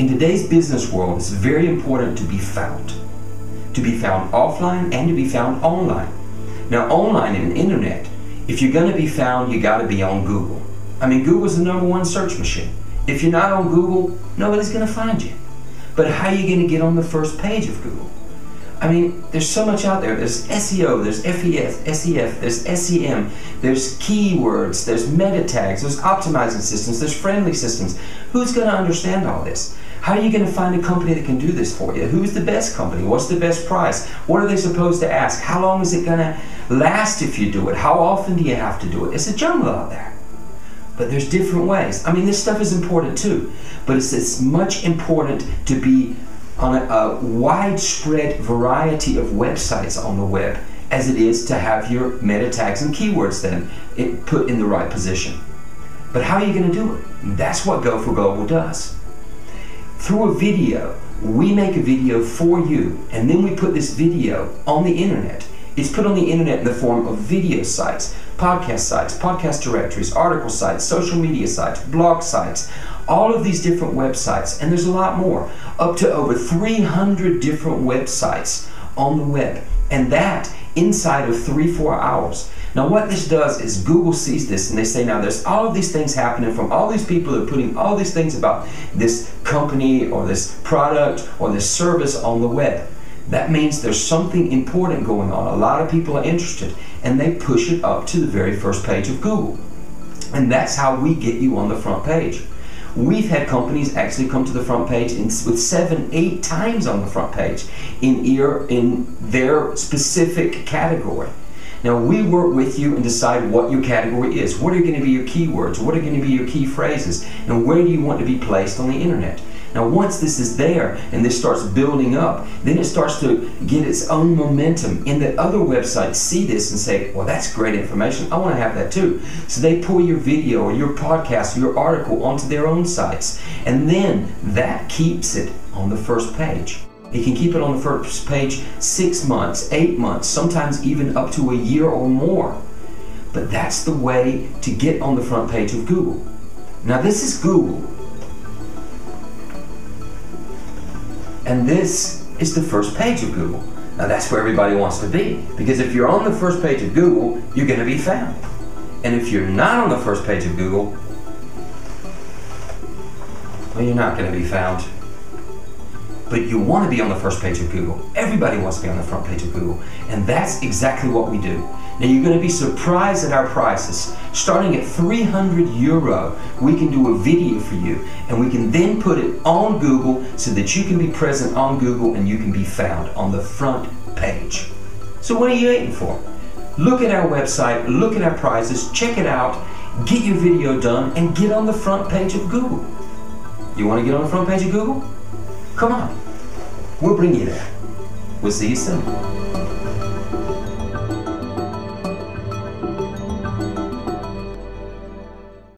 In today's business world, it's very important to be found. To be found offline and to be found online. Now, online and internet, if you're going to be found, you got to be on Google. I mean, Google's the #1 search machine. If you're not on Google, nobody's going to find you. But how are you going to get on the first page of Google? I mean, there's so much out there. There's SEO, there's SEF, there's SEM, there's keywords, there's meta tags, there's optimizing systems, there's friendly systems. Who's going to understand all this? How are you going to find a company that can do this for you? Who's the best company? What's the best price? What are they supposed to ask? How long is it going to last if you do it? How often do you have to do it? It's a jungle out there. But there's different ways. I mean, this stuff is important too, but it's as much important to be on a widespread variety of websites on the web as it is to have your meta tags and keywords then put in the right position. But how are you going to do it? That's what Go4Global does. Through a video, we make a video for you, and then we put this video on the internet. It's put on the internet in the form of video sites, podcast directories, article sites, social media sites, blog sites, all of these different websites, and there's a lot more, up to over 300 different websites on the web, and that inside of 3-4 hours. Now what this does is Google sees this and they say, now there's all of these things happening from all these people that are putting all these things about this company or this product or this service on the web. That means there's something important going on. A lot of people are interested, and they push it up to the very first page of Google. And that's how we get you on the front page. We've had companies actually come to the front page with 7-8 times on the front page in their specific category. Now we work with you and decide what your category is. What are going to be your keywords? What are going to be your key phrases? And where do you want to be placed on the internet? Now once this is there and this starts building up, then it starts to get its own momentum, and the other websites see this and say, well, that's great information, I want to have that too. So they pull your video or your podcast or your article onto their own sites, and then that keeps it on the first page. It can keep it on the first page 6 months, 8 months, sometimes even up to a year or more. But that's the way to get on the front page of Google. Now this is Google. And this is the first page of Google. Now that's where everybody wants to be, because if you're on the first page of Google, you're going to be found. And if you're not on the first page of Google, well, you're not going to be found. But you want to be on the first page of Google. Everybody wants to be on the front page of Google. And that's exactly what we do. Now you're going to be surprised at our prices. Starting at €300, we can do a video for you, and we can then put it on Google so that you can be present on Google and you can be found on the front page. So what are you waiting for? Look at our website, look at our prices, check it out, get your video done, and get on the front page of Google. You want to get on the front page of Google? Come on, we'll bring you there. We'll see you soon.